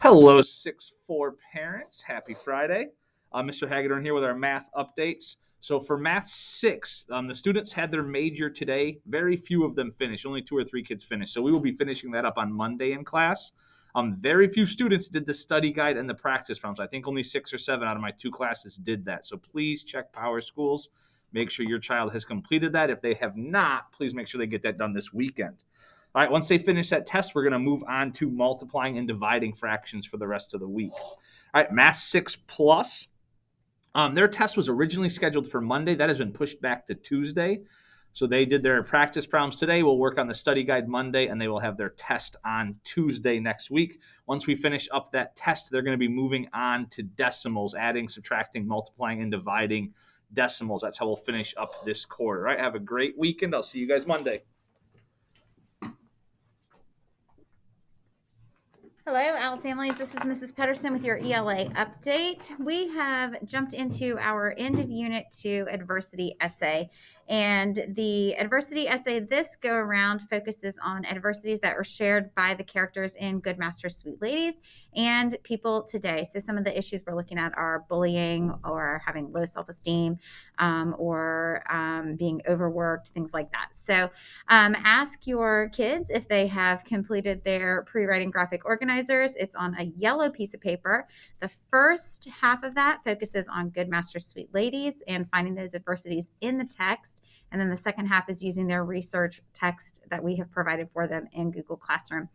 Hello, 6-4 parents. Happy Friday. Mr. Hagedorn here with our math updates. So for Math 6, the students had their major today. Very few of them finished. Only 2 or 3 kids finished. So we will be finishing that up on Monday in class. Very few students did the study guide and the practice problems. I think only 6 or 7 out of my 2 classes did that. So please check Power Schools. Make sure your child has completed that. If they have not, please make sure they get that done this weekend. All right, once they finish that test, we're going to move on to multiplying and dividing fractions for the rest of the week. All right, Math 6 Plus. Their test was originally scheduled for Monday. That has been pushed back to Tuesday. So they did their practice problems today. We'll work on the study guide Monday, and they will have their test on Tuesday next week. Once we finish up that test, they're going to be moving on to decimals, adding, subtracting, multiplying, and dividing decimals. That's how we'll finish up this quarter. All right, have a great weekend. I'll see you guys Monday. Hello, OWL families. This is Mrs. Pedersen with your ELA update. We have jumped into our end of Unit 2 adversity essay. And the adversity essay this go around focuses on adversities that were shared by the characters in Good Master, Sweet Ladies and people today. So some of the issues we're looking at are bullying or having low self-esteem or being overworked, things like that. So ask your kids if they have completed their pre-writing graphic organizers. It's on a yellow piece of paper. The first half of that focuses on Good Master, Sweet Ladies and finding those adversities in the text. And then the second half is using their research text that we have provided for them in Google Classroom.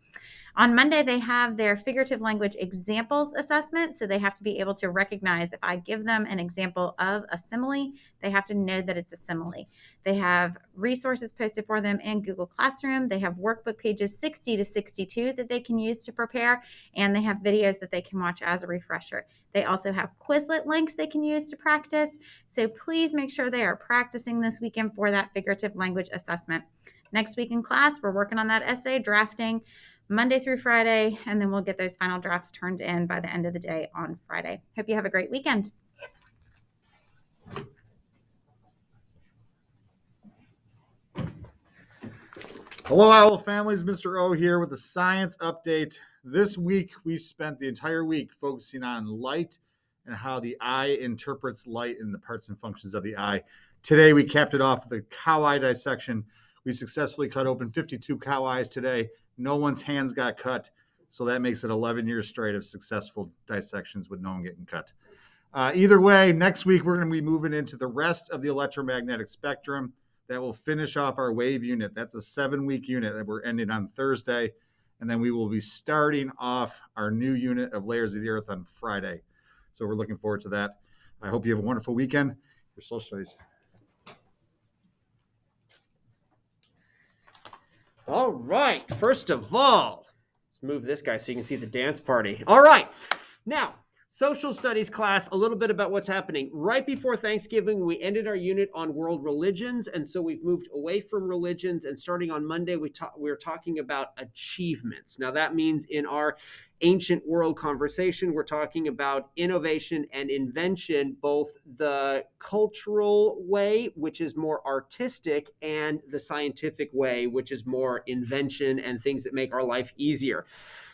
On Monday, they have their figurative language examples assessment. So they have to be able to recognize if I give them an example of a simile, they have to know that it's a simile. They have resources posted for them in Google Classroom. They have workbook pages 60 to 62 that they can use to prepare, and they have videos that they can watch as a refresher. They also have Quizlet links they can use to practice. So please make sure they are practicing this weekend for that figurative language assessment. Next week in class, we're working on that essay, drafting Monday through Friday, and then we'll get those final drafts turned in by the end of the day on Friday. Hope you have a great weekend. Hello, OWL families. Mr. O here with the science update. This week, we spent the entire week focusing on light and how the eye interprets light and the parts and functions of the eye. Today, we capped it off with a cow eye dissection. We successfully cut open 52 cow eyes today. No one's hands got cut, so that makes it 11 years straight of successful dissections with no one getting cut. Either way, next week, we're going to be moving into the rest of the electromagnetic spectrum. That will finish off our wave unit. That's a 7-week unit that we're ending on Thursday. And then we will be starting off our new unit of Layers of the Earth on Friday. So we're looking forward to that. I hope you have a wonderful weekend. Your social studies. All right. First of all, let's move this guy so you can see the dance party. All right. Now, social studies class, a little bit about what's happening. Right before Thanksgiving, we ended our unit on world religions, and so we've moved away from religions, and starting on Monday, we're talking about achievements. Now, that means in our ancient world conversation, we're talking about innovation and invention, both the cultural way, which is more artistic, and the scientific way, which is more invention and things that make our life easier.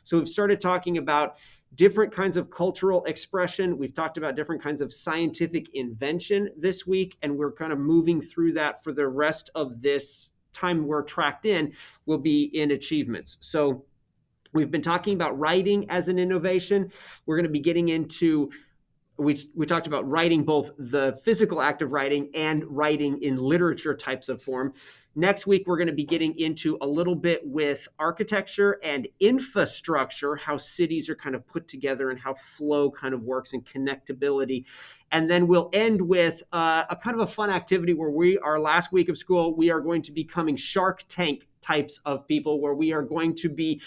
So we've started talking about different kinds of cultural expression. We've talked about different kinds of scientific invention this week, and we're kind of moving through that for the rest of this time we're tracked in will be in achievements. So we've been talking about writing as an innovation. We're going to be getting into we talked about writing, both the physical act of writing and writing in literature types of form. Next week, we're going to be getting into a little bit with architecture and infrastructure, how cities are kind of put together and how flow kind of works and connectability. And then we'll end with a kind of a fun activity where our last week of school, we are going to be becoming Shark Tank types of people, where we are going to be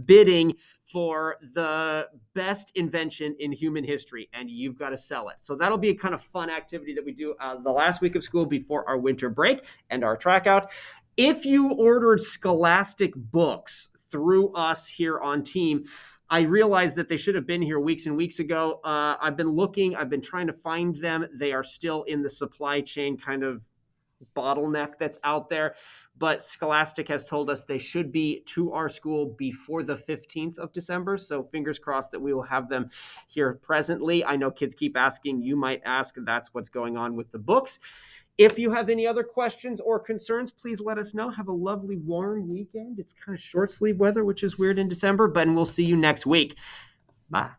bidding for the best invention in human history, and you've got to sell it. So that'll be a kind of fun activity that we do the last week of school before our winter break and our track out. If you ordered Scholastic books through us here on team, I realized that they should have been here weeks and weeks ago. I've been looking, I've been trying to find them. They are still in the supply chain kind of bottleneck that's out there. But Scholastic has told us they should be to our school before the 15th of December. So fingers crossed that we will have them here presently. I know kids keep asking, you might ask, that's what's going on with the books. If you have any other questions or concerns, please let us know. Have a lovely warm weekend. It's kind of short sleeve weather, which is weird in December, but we'll see you next week. Bye.